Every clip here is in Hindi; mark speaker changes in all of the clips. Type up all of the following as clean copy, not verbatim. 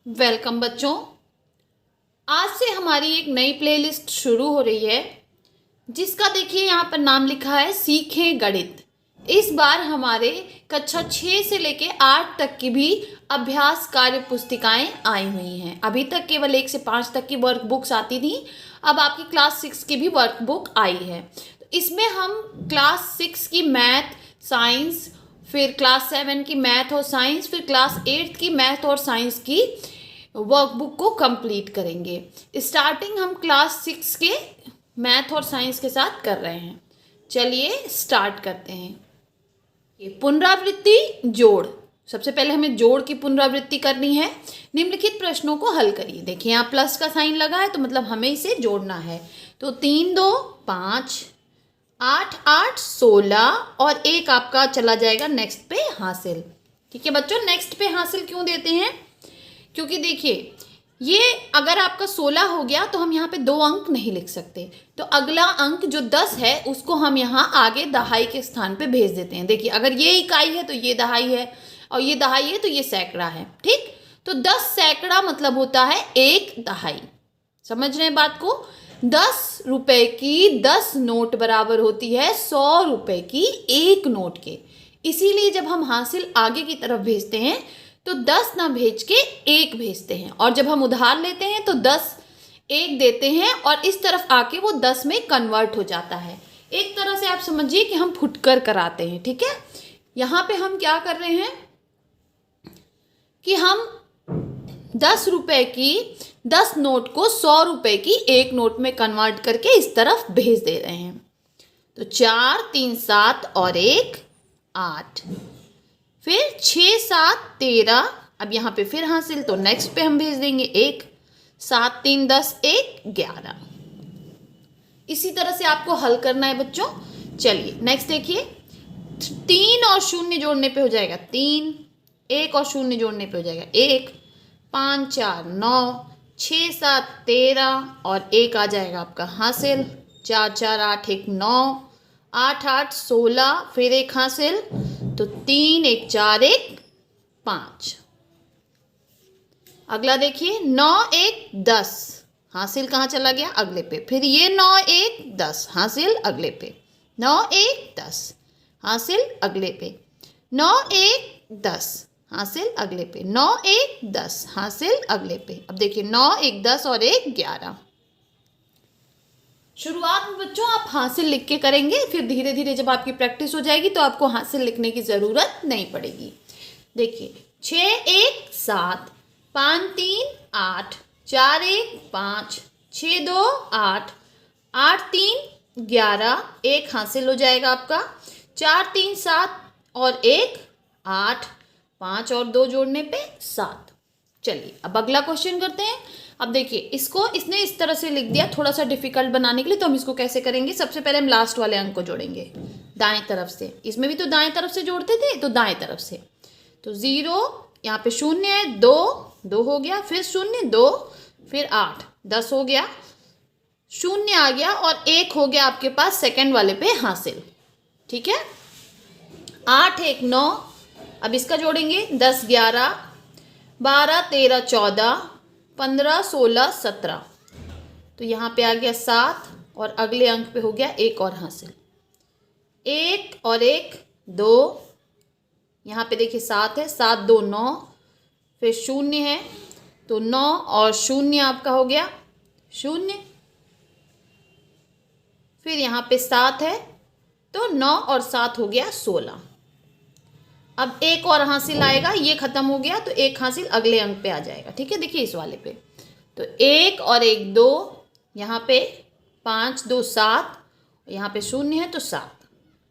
Speaker 1: वेलकम बच्चों। आज से हमारी एक नई प्लेलिस्ट शुरू हो रही है जिसका देखिए यहाँ पर नाम लिखा है सीखें गणित। इस बार हमारे कक्षा 6 से लेके 8 तक की भी अभ्यास कार्य पुस्तिकाएं आई हुई हैं। अभी तक केवल 1 से 5 तक की वर्क बुक्स आती थी, अब आपकी क्लास 6 की भी वर्क बुक आई है। तो इसमें हम क्लास 6 की मैथ साइंस, फिर क्लास 7 की मैथ और साइंस, फिर क्लास 8 की मैथ और साइंस की वर्कबुक को कंप्लीट करेंगे। स्टार्टिंग हम क्लास 6 के मैथ और साइंस के साथ कर रहे हैं। चलिए स्टार्ट करते हैं। ये पुनरावृत्ति जोड़। सबसे पहले हमें जोड़ की पुनरावृत्ति करनी है। निम्नलिखित प्रश्नों को हल करिए। देखिए यहाँ प्लस का साइन लगा है तो मतलब हमें इसे जोड़ना है। तो 3 2 5, 8 8 16 और 1 आपका चला जाएगा नेक्स्ट पे हासिल। ठीक है बच्चों, नेक्स्ट पे हासिल क्यों देते हैं? क्योंकि देखिए ये अगर आपका 16 हो गया तो हम यहाँ पे 2 अंक नहीं लिख सकते, तो अगला अंक जो 10 है उसको हम यहाँ आगे दहाई के स्थान पे भेज देते हैं। देखिए अगर ये इकाई है तो ये दहाई है, और ये दहाई है तो ये सैकड़ा है। ठीक, तो 10 सैकड़ा मतलब होता है 1 दहाई। समझ रहे हैं बात को? 10 रुपए की 10 नोट बराबर होती है 100 रुपए की 1 नोट के। इसीलिए जब हम हासिल आगे की तरफ भेजते हैं तो 10 ना भेज के 1 भेजते हैं, और जब हम उधार लेते हैं तो 10 1 देते हैं और इस तरफ आके वो 10 में कन्वर्ट हो जाता है। एक तरह से आप समझिए कि हम फुटकर कराते हैं। ठीक है, यहाँ पे हम क्या कर रहे हैं कि हम 10 रुपए की 10 नोट को 100 रुपए की 1 नोट में कन्वर्ट करके इस तरफ भेज दे रहे हैं। तो 4 3 7 और 1 8, फिर 6 7 13। अब यहाँ पे फिर हासिल तो नेक्स्ट पे हम भेज देंगे 1, 7 3 10 1 11। इसी तरह से आपको हल करना है बच्चों। चलिए नेक्स्ट देखिए, 3 और 0 जोड़ने पे हो जाएगा 3, 1 और 0 जोड़ने पे हो जाएगा 1, 5 4 9, 6 7 13 और 1 आ जाएगा आपका हासिल। 4 4 8 1 9, 8 8 16, फिर 1 हासिल तो 3 1 4 1 5। अगला देखिए 9 1 10, हासिल कहाँ चला गया? अगले पे। फिर ये 9 1 10, हासिल अगले पे। 9 1 10, हासिल अगले पे। 9 1 10, हासिल अगले पे। 9 1 10, हासिल अगले पे। अब देखिए 9 1 10 और 1 11। शुरुआत में बच्चों आप हासिल लिख के करेंगे, फिर धीरे धीरे जब आपकी प्रैक्टिस हो जाएगी तो आपको हासिल लिखने की ज़रूरत नहीं पड़ेगी। देखिए 6 1 7, 5 3 8, 4 1 5, 6 2 8, 8 3 11, 1 हासिल हो जाएगा आपका। 4 3 7 और 1 8, 5 और 2 जोड़ने पे 7। चलिए अब अगला क्वेश्चन करते हैं। अब देखिए इसको इसने इस तरह से लिख दिया थोड़ा सा डिफिकल्ट बनाने के लिए, तो हम इसको कैसे करेंगे? सबसे पहले हम लास्ट वाले अंक को जोड़ेंगे दाएं तरफ से। इसमें भी तो दाएं तरफ से जोड़ते थे, तो दाएं तरफ से। तो 0, यहाँ पे 0 है, 2 2 हो गया, फिर 0 2, फिर 8 10 हो गया, 0 आ गया और 1 हो गया आपके पास सेकेंड वाले पे हासिल। ठीक है, 8 1 9। अब इसका जोड़ेंगे 10 11 12 13 14 15 16 17। तो यहाँ पे आ गया 7 और अगले अंक पे हो गया 1 और हासिल। 1 और 1 2, यहाँ पे देखिए 7 है, 7 2 9, फिर 0 है तो 9 और 0 आपका हो गया 0, फिर यहाँ पे 7 है तो 9 और 7 हो गया 16। अब 1 और हासिल आएगा, ये खत्म हो गया तो 1 हासिल अगले अंक पे आ जाएगा। ठीक है, देखिए इस वाले पे तो 1 और 1 2, यहाँ पे 5 2 7, यहाँ पे 0 है तो 7,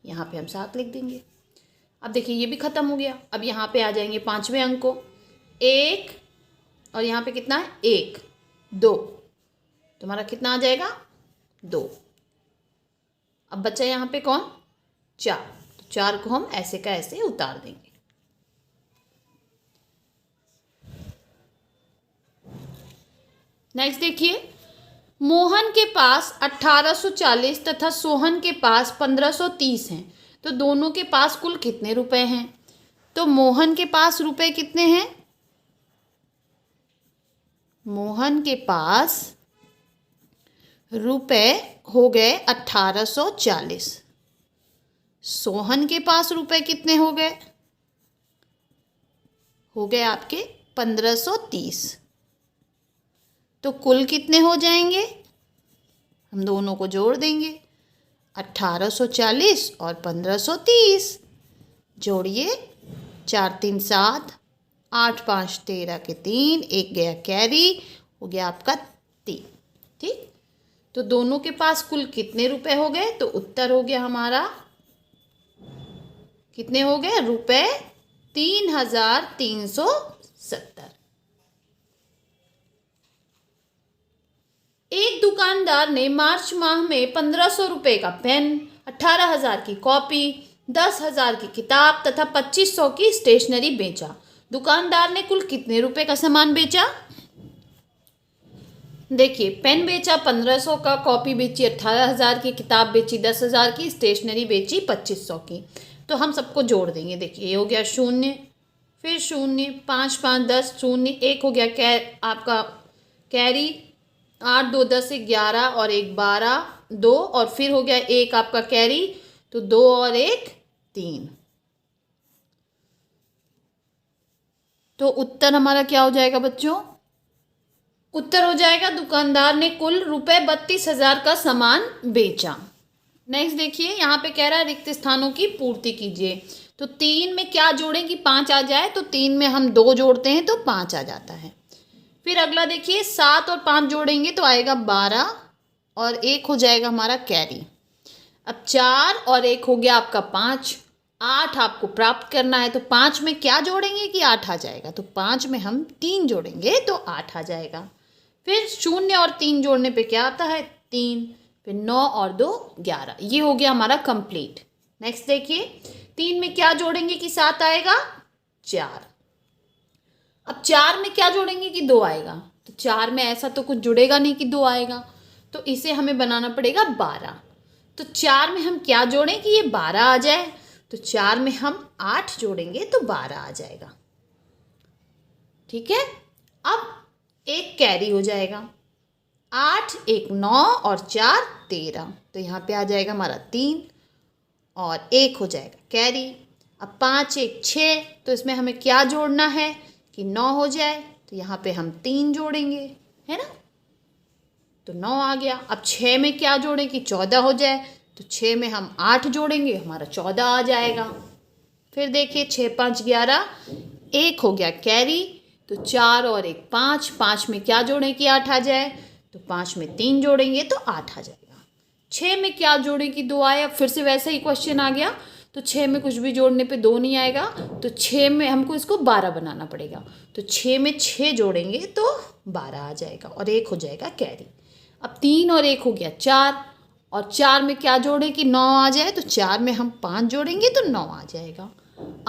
Speaker 1: यहाँ पे हम 7 लिख देंगे। अब देखिए ये भी खत्म हो गया। अब यहाँ पे आ जाएंगे 5वें अंक को, 1 और यहाँ पे कितना है 1 2, तुम्हारा कितना आ जाएगा 2। अब बच्चा यहाँ पे कौन? 4, तो 4 को हम ऐसे का ऐसे उतार देंगे। नेक्स्ट देखिए, मोहन के पास 1840 तथा सोहन के पास 1530 हैं, तो दोनों के पास कुल कितने रुपए हैं? तो मोहन के पास रुपए कितने हैं? मोहन के पास रुपए हो गए 1840। सोहन के पास रुपए कितने हो गए? हो गए आपके 1530। तो कुल कितने हो जाएंगे? हम दोनों को जोड़ देंगे, 1840 और 1530। जोड़िए, 4 3 7, 8 5 13 के 3, एक गया कैरी, हो गया आपका 3। ठीक, तो दोनों के पास कुल कितने रुपए हो गए? तो उत्तर हो गया हमारा, कितने हो गए रुपए? 3370। एक दुकानदार ने मार्च माह में 1500 रुपये का पेन, 18,000 की कॉपी, 10,000 की किताब तथा 2500 की स्टेशनरी बेचा। दुकानदार ने कुल कितने रुपए का सामान बेचा? देखिए, पेन बेचा 1500 का, कॉपी बेची 18,000 की, किताब बेची 10,000 की, स्टेशनरी बेची 2500 की। तो हम सबको जोड़ देंगे। देखिए, ये हो गया 0, फिर 0, 5 5 10, 0, 1 हो गया आपका कैरी, 8 2 10 11 और 1 12, 2 और फिर हो गया 1 आपका कैरी, तो 2 और 1 3। तो उत्तर हमारा क्या हो जाएगा बच्चों? उत्तर हो जाएगा, दुकानदार ने कुल रुपए 32,000 का सामान बेचा। नेक्स्ट देखिए, यहाँ पे कह रहा है रिक्त स्थानों की पूर्ति कीजिए। तो 3 में क्या जोड़ें कि 5 आ जाए? तो 3 में हम 2 जोड़ते हैं तो 5 आ जाता है। फिर अगला देखिए, 7 और 5 जोड़ेंगे तो आएगा 12 और 1 हो जाएगा हमारा कैरी। अब 4 और 1 हो गया आपका 5, 8 आपको प्राप्त करना है। तो 5 में क्या जोड़ेंगे कि 8 आ जाएगा? तो 5 में हम 3 जोड़ेंगे तो 8 आ जाएगा। फिर 0 और 3 जोड़ने पे क्या आता है? 3। फिर 9 और 2 11। ये हो गया हमारा कंप्लीट। नेक्स्ट देखिए, 3 में क्या जोड़ेंगे कि 7 आएगा? 4। अब 4 में क्या जोड़ेंगे कि 2 आएगा? तो 4 में ऐसा तो कुछ जुड़ेगा नहीं कि 2 आएगा, तो इसे हमें बनाना पड़ेगा 12। तो 4 में हम क्या जोड़ें कि ये 12 आ जाए? तो 4 में हम 8 जोड़ेंगे तो 12 आ जाएगा। ठीक है, अब एक कैरी हो जाएगा, 8 1 9 और 4 13। तो यहाँ पे आ जाएगा हमारा 3 और 1 हो जाएगा कैरी। अब 5 1 6, तो इसमें हमें क्या जोड़ना है कि 9 हो जाए। तो यहाँ पे हम 3 जोड़ेंगे, है ना, तो 9 आ गया। अब 6 में क्या जोड़ें कि 14 हो जाए। तो 6 में हम 8 जोड़ेंगे, हमारा 14 आ जाएगा। फिर देखिए, 6 5 11, 1 हो गया कैरी। तो 4 और 1 5, 5 में क्या जोड़ें कि 8 आ जाए। तो 5 में 3 जोड़ेंगे तो 8 आ जाएगा। 6 में क्या जोड़ें कि 2 आए। अब फिर से वैसा ही क्वेश्चन आ गया। तो 6 में कुछ भी जोड़ने पे 2 नहीं आएगा, तो 6 में हमको इसको 12 बनाना पड़ेगा। तो 6 में 6 जोड़ेंगे तो 12 आ जाएगा और 1 हो जाएगा कैरी। अब 3 और 1 हो गया 4, और 4 में क्या जोड़ें कि 9 आ जाए। तो 4 में हम 5 जोड़ेंगे तो 9 आ जाएगा।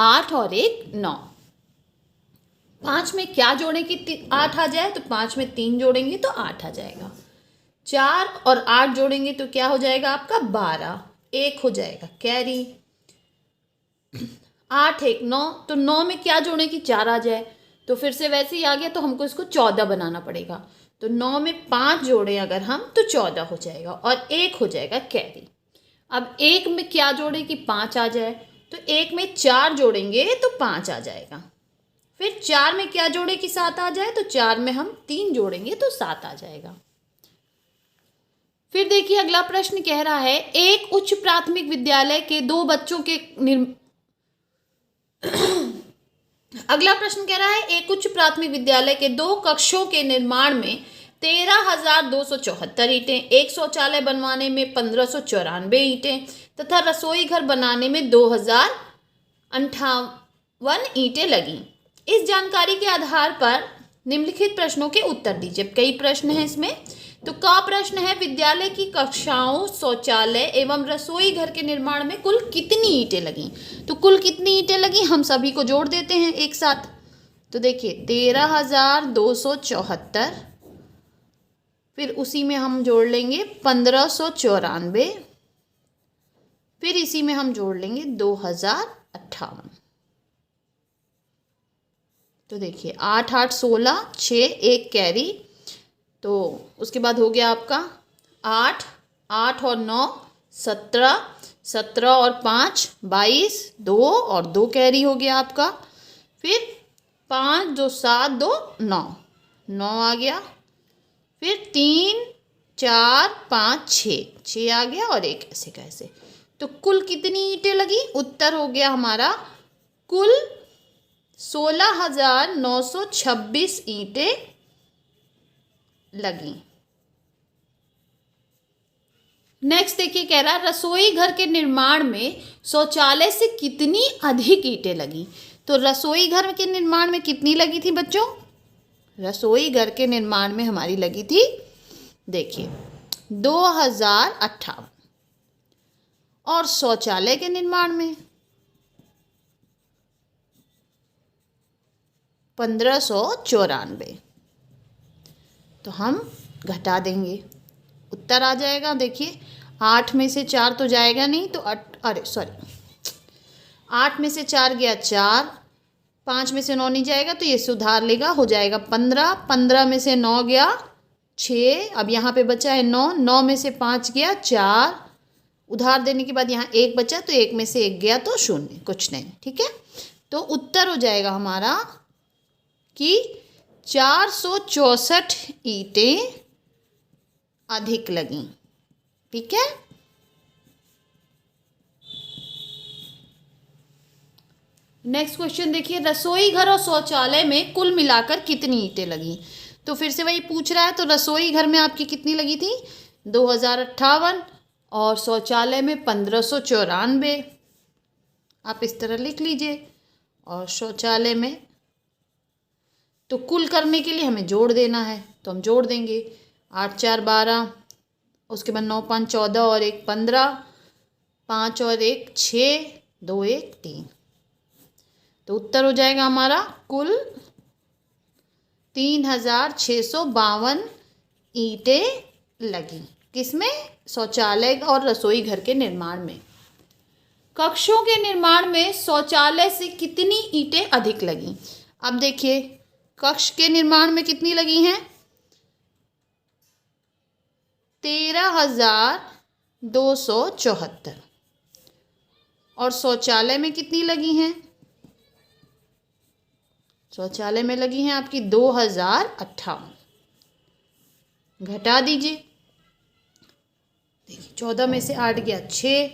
Speaker 1: 8 और 1 9। 5 में क्या जोड़ें कि 8 आ जाए। तो 5 में 3 जोड़ेंगे तो 8 आ जाएगा। 4 और 8 जोड़ेंगे तो क्या हो जाएगा आपका 12, 1 हो जाएगा कैरी। 8 1 9, तो 9 में क्या जोड़ें कि 4 आ जाए। तो फिर से वैसे ही आ गया, तो हमको इसको 14 बनाना पड़ेगा। तो 9 में 5 जोड़ें अगर हम तो 14 हो जाएगा और 1 हो जाएगा कैरी। अब 1 में क्या जोड़ें कि 5 आ जाए। तो 1 में 4 जोड़ेंगे तो 5 आ जाएगा। फिर 4 में क्या जोड़ें कि 7 आ जाए। तो 4 में हम 3 जोड़ेंगे तो 7 आ जाएगा। फिर देखिए, अगला प्रश्न कह रहा है, एक उच्च प्राथमिक विद्यालय के 2 बच्चों के अगला प्रश्न कह रहा है, एक उच्च प्राथमिक विद्यालय के 2 कक्षों के निर्माण में 13,274 ईंटें, एक शौचालय बनवाने में 1,594 ईंटें तथा रसोई घर बनाने में 2,058 ईंटें लगी। इस जानकारी के आधार पर निम्नलिखित प्रश्नों के उत्तर दीजिए। कई प्रश्न हैं इसमें। तो का प्रश्न है, विद्यालय की कक्षाओं, शौचालय एवं रसोई घर के निर्माण में कुल कितनी ईंटें लगी। तो कुल कितनी ईंटें लगी हम सभी को जोड़ देते हैं एक साथ। तो देखिए, 13,274, फिर उसी में हम जोड़ लेंगे 1,594, फिर इसी में हम जोड़ लेंगे 2,058। तो देखिए, 8 8 16, 6 1 कैरी, तो उसके बाद हो गया आपका 8, 8 और 9 17, 17 और 5 22, 2 और 2 कैरी हो गया आपका। फिर 5 2 7 2 9, 9 आ गया। फिर 3 4 5 6, 6 आ गया और एक ऐसे कैसे। तो कुल कितनी ईंटें लगी? उत्तर हो गया हमारा कुल 16,926 ईंटें लगी। नेक्स्ट देखिए, कह रहा रसोई घर के निर्माण में शौचालय से कितनी अधिक ईंटें लगी। तो रसोई घर के निर्माण में कितनी लगी थी बच्चों? रसोई घर के निर्माण में हमारी लगी थी, देखिए 2058, और शौचालय के निर्माण में 1594। तो हम घटा देंगे, उत्तर आ जाएगा। देखिए 8 में से 4 तो जाएगा नहीं, तो 8 में से 4 गया 4, 5 में से 9 नहीं जाएगा तो ये सुधार लेगा, हो जाएगा 15, 15 में से 9 गया 6, अब यहाँ पे बचा है 9, 9 में से 5 गया 4, उधार देने के बाद यहाँ 1 बचा, तो 1 में से 1 गया तो 0, कुछ नहीं। ठीक है, तो उत्तर हो जाएगा हमारा कि 464 ईंटें अधिक लगी। ठीक है, नेक्स्ट क्वेश्चन देखिए, रसोई घर और शौचालय में कुल मिलाकर कितनी ईंटें लगी। तो फिर से वही पूछ रहा है। तो रसोई घर में आपकी कितनी लगी थी? 2058, और शौचालय में 1594। आप इस तरह लिख लीजिए। और शौचालय में तो कुल करने के लिए हमें जोड़ देना है, तो हम जोड़ देंगे 8 4 12, उसके बाद 9 5 14 और 1 15, 5 और 1 6, 2 1 3। तो उत्तर हो जाएगा हमारा कुल 3652 ईंटें लगी। किसमें? शौचालय और रसोई घर के निर्माण में। कक्षों के निर्माण में शौचालय से कितनी ईंटें अधिक लगी। अब देखिए कक्ष के निर्माण में कितनी लगी हैं? 13,274। और शौचालय में कितनी लगी हैं? शौचालय में लगी हैं आपकी 2058। घटा दीजिए, देखिए 14 में से 8 गया 6,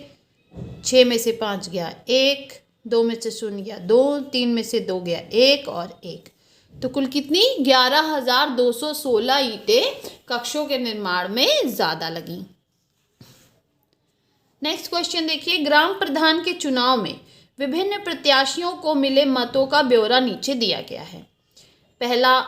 Speaker 1: 6 में से 5 गया 1, 2 में से 0 गया 2, 3 में से 2 गया 1 और 1। तो कुल कितनी? 11,216 ईंटें कक्षों के निर्माण में ज़्यादा लगी। नेक्स्ट क्वेश्चन देखिए, ग्राम प्रधान के चुनाव में विभिन्न प्रत्याशियों को मिले मतों का ब्यौरा नीचे दिया गया है। पहला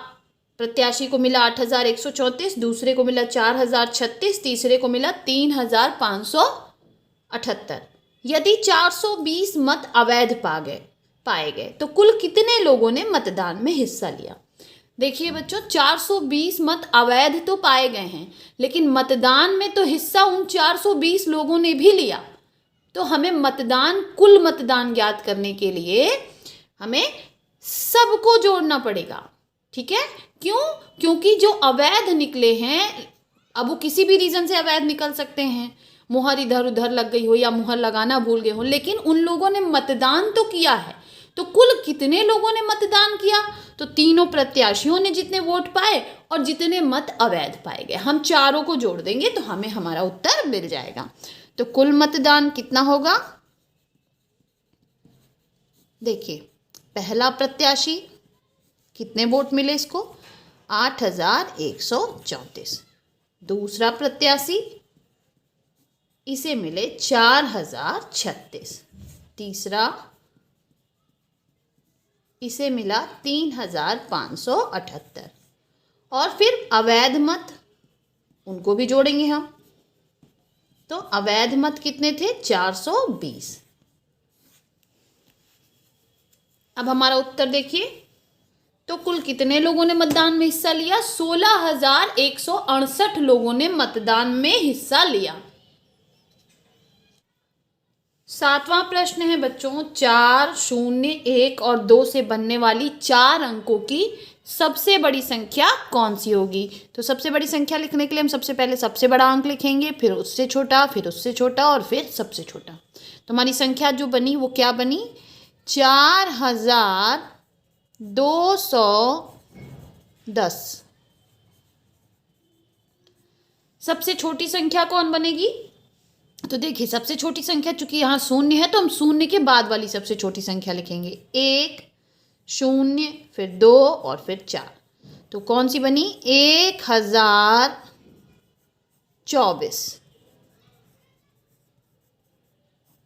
Speaker 1: प्रत्याशी को मिला 8,134, दूसरे को मिला 4,036, तीसरे को मिला 3,578। यदि 420 मत अवैध पाए गए तो कुल कितने लोगों ने मतदान में हिस्सा लिया। देखिए बच्चों 420 मत अवैध तो पाए गए हैं, लेकिन मतदान में तो हिस्सा उन 420 लोगों ने भी लिया। तो हमें कुल मतदान ज्ञात करने के लिए हमें सबको जोड़ना पड़ेगा। ठीक है, क्यों? क्योंकि जो अवैध निकले हैं, अब वो किसी भी रीजन से अवैध निकल सकते हैं, मुहर इधर उधर लग गई हो या मुहर लगाना भूल गए हो, लेकिन उन लोगों ने मतदान तो किया है। तो कुल कितने लोगों ने मतदान किया? तो तीनों प्रत्याशियों ने जितने वोट पाए और जितने मत अवैध पाए गए, हम चारों को जोड़ देंगे तो हमें हमारा उत्तर मिल जाएगा। तो कुल मतदान कितना होगा? देखिए पहला प्रत्याशी कितने वोट मिले इसको? 8,134। दूसरा प्रत्याशी इसे मिले 4,036। तीसरा इसे मिला 3,578। और फिर अवैध मत, उनको भी जोड़ेंगे हम। तो अवैध मत कितने थे? 420। अब हमारा उत्तर देखिए, तो कुल कितने लोगों ने मतदान में हिस्सा लिया? 16,168 लोगों ने मतदान में हिस्सा लिया। 7वां प्रश्न है बच्चों, 4, 0, 1 और 2 से बनने वाली 4 अंकों की सबसे बड़ी संख्या कौन सी होगी। तो सबसे बड़ी संख्या लिखने के लिए हम सबसे पहले सबसे बड़ा अंक लिखेंगे, फिर उससे छोटा, फिर उससे छोटा और फिर सबसे छोटा। तो हमारी संख्या जो बनी वो क्या बनी, 4210। सबसे छोटी संख्या कौन बनेगी, तो देखिए सबसे छोटी संख्या चूंकि यहाँ शून्य है तो हम शून्य के बाद वाली सबसे छोटी संख्या लिखेंगे, 1 0 फिर 2 और फिर 4। तो कौन सी बनी, 1024।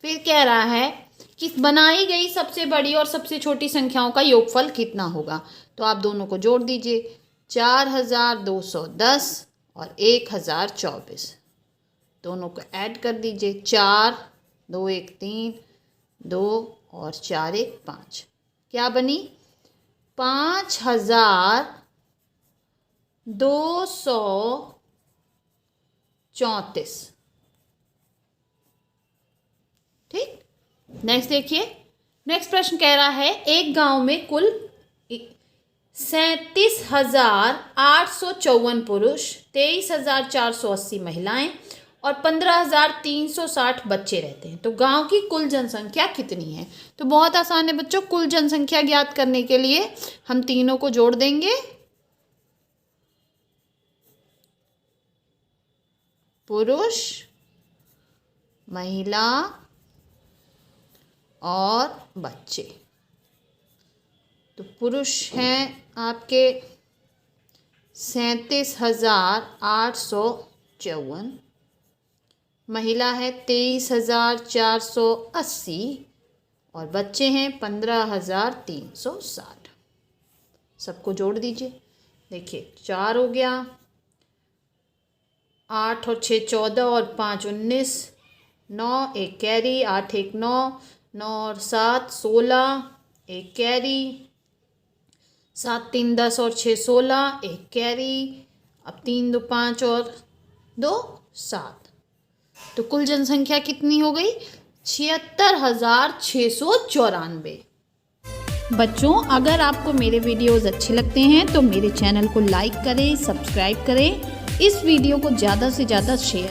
Speaker 1: फिर कह रहा है कि बनाई गई सबसे बड़ी और सबसे छोटी संख्याओं का योगफल कितना होगा। तो आप दोनों को जोड़ दीजिए, 4210 और 1024, दोनों को ऐड कर दीजिए, 4 2 1 3 2 और 4 1 5। क्या बनी, 5234। ठीक। नेक्स्ट देखिए, नेक्स्ट प्रश्न कह रहा है एक गांव में कुल 37,854 पुरुष, 23,480 महिलाएं और 15,360 बच्चे रहते हैं। तो गांव की कुल जनसंख्या कितनी है। तो बहुत आसान है बच्चों, कुल जनसंख्या ज्ञात करने के लिए हम तीनों को जोड़ देंगे, पुरुष, महिला और बच्चे। तो पुरुष हैं आपके 37,854, महिला है 23,480 और बच्चे हैं 15,360। सबको जोड़ दीजिए, देखिए 4 हो गया, 8 और 6 14 और 5 19, 9 एक कैरी, 8 1 9, 9 और 7 16, एक कैरी, 7 3 10 और 6 16, एक कैरी, अब 3 2 5 और 2 7। तो कुल जनसंख्या कितनी हो गई, 76,694। बच्चों अगर आपको मेरे वीडियोस अच्छे लगते हैं तो मेरे चैनल को लाइक करें, सब्सक्राइब करें, इस वीडियो को ज़्यादा से ज़्यादा शेयर